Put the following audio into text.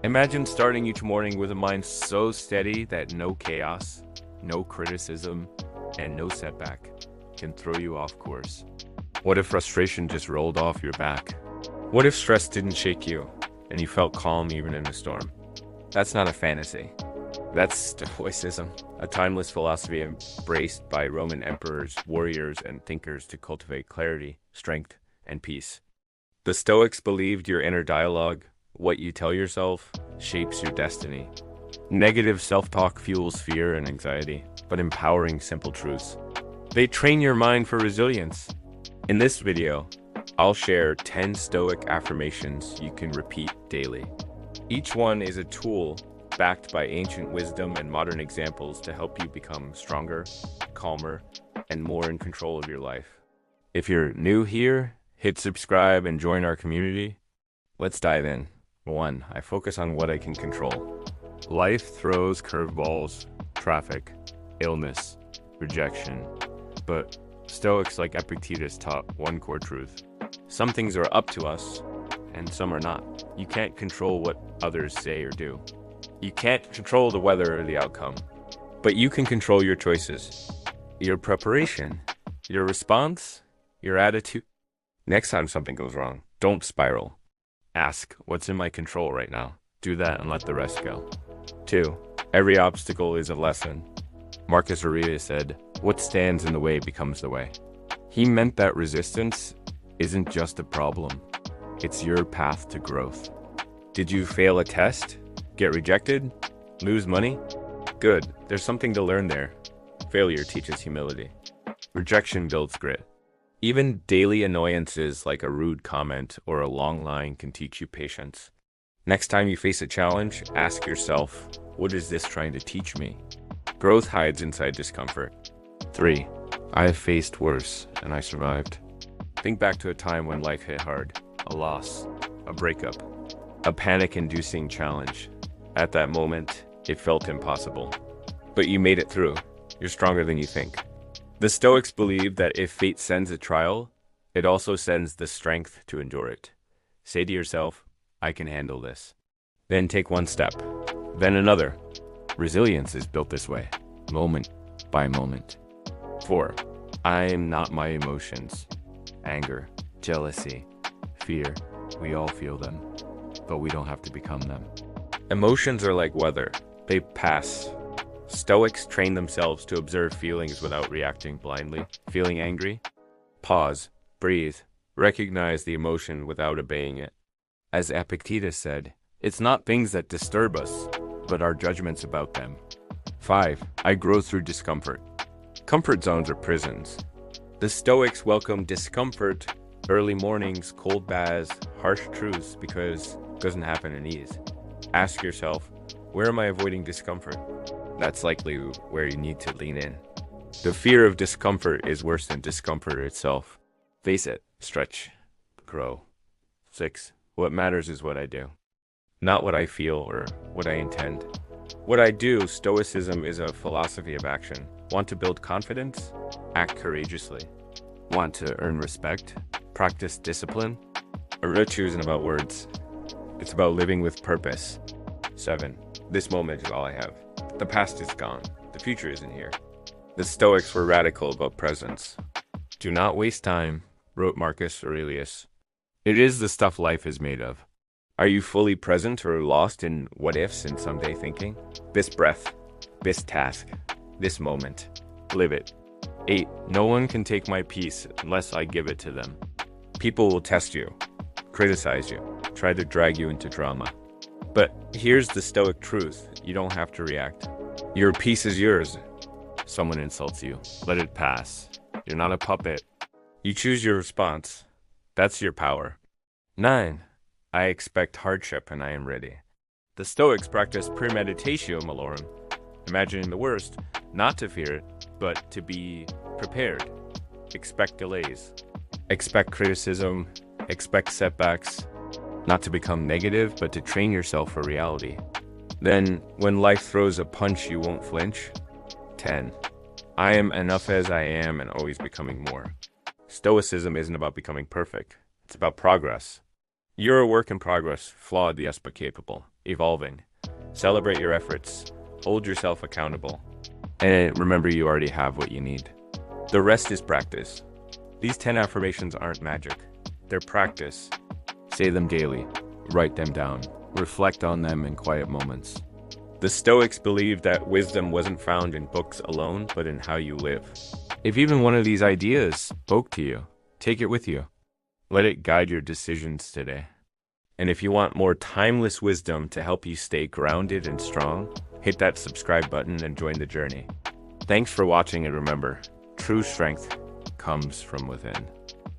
Imagine starting each morning with a mind so steady that no chaos, no criticism, and no setback can throw you off course. What if frustration just rolled off your back? What if stress didn't shake you and you felt calm even in a storm? That's not a fantasy. That's Stoicism, a timeless philosophy embraced by Roman emperors, warriors, and thinkers to cultivate clarity, strength, and peace. The Stoics believed your inner dialogue, what you tell yourself, shapes your destiny. Negative self-talk fuels fear and anxiety, but empowering simple truths. They train your mind for resilience. In this video, I'll share 10 Stoic affirmations you can repeat daily. Each one is a tool backed by ancient wisdom and modern examples to help you become stronger, calmer, and more in control of your life. If you're new here, hit subscribe and join our community. Let's dive in. 1. I focus on what I can control. Life throws curveballs, traffic, illness, rejection. But Stoics like Epictetus taught one core truth. Some things are up to us, and some are not. You can't control what others say or do. You can't control the weather or the outcome. But you can control your choices, your preparation, your response, your attitude. Next time something goes wrong, don't spiral. Ask, what's in my control right now? Do that and let the rest go. 2. Every obstacle is a lesson. Marcus Aurelius said, what stands in the way becomes the way. He meant that resistance isn't just a problem. It's your path to growth. Did you fail a test? Get rejected? Lose money? Good, there's something to learn there. Failure teaches humility. Rejection builds grit. Even daily annoyances like a rude comment or a long line can teach you patience. Next time you face a challenge, ask yourself, what is this trying to teach me? Growth hides inside discomfort. 3. I have faced worse, and I survived. Think back to a time when life hit hard. A loss, a breakup, a panic-inducing challenge. At that moment, it felt impossible. But you made it through. You're stronger than you think. The Stoics believe that if fate sends a trial, it also sends the strength to endure it. Say to yourself, I can handle this. Then take one step, then another. Resilience is built this way, moment by moment. 4. I am not my emotions. Anger, jealousy, fear, we all feel them, but we don't have to become them. Emotions are like weather, they pass. Stoics train themselves to observe feelings without reacting blindly. Feeling angry? Pause, breathe, recognize the emotion without obeying it. As Epictetus said, it's not things that disturb us, but our judgments about them. 5. I grow through discomfort. Comfort zones are prisons. The Stoics welcome discomfort, early mornings, cold baths, harsh truths because it doesn't happen in ease. Ask yourself, where am I avoiding discomfort? That's likely where you need to lean in. The fear of discomfort is worse than discomfort itself. Face it, stretch, grow. 6. What matters is what I do, not what I feel or what I intend. What I do, Stoicism is a philosophy of action. Want to build confidence? Act courageously. Want to earn respect? Practice discipline. A virtue isn't about words. It's about living with purpose. 7. This moment is all I have. The past is gone. The future isn't here. The Stoics were radical about presence. Do not waste time, wrote Marcus Aurelius. It is the stuff life is made of. Are you fully present or lost in what ifs and someday thinking? This breath, this task, this moment. Live it. 8. No one can take my peace unless I give it to them. People will test you, criticize you, try to drag you into drama. But here's the Stoic truth. You don't have to react. Your peace is yours. Someone insults you. Let it pass. You're not a puppet. You choose your response. That's your power. 9. I expect hardship and I am ready. The Stoics practice premeditatio malorum, imagining the worst, not to fear it, but to be prepared. Expect delays. Expect criticism. Expect setbacks. Not to become negative, but to train yourself for reality. Then, when life throws a punch, you won't flinch. 10. I am enough as I am and always becoming more. Stoicism isn't about becoming perfect. It's about progress. You're a work in progress, flawed, yes, but capable. evolving. Celebrate your efforts. Hold yourself accountable. And remember, you already have what you need. The rest is practice. These 10 affirmations aren't magic. They're practice. Say them daily. Write them down. Reflect on them in quiet moments. The Stoics believed that wisdom wasn't found in books alone, but in how you live. If even one of these ideas spoke to you, take it with you. Let it guide your decisions today. And if you want more timeless wisdom to help you stay grounded and strong, hit that subscribe button and join the journey. Thanks for watching, and remember, true strength comes from within.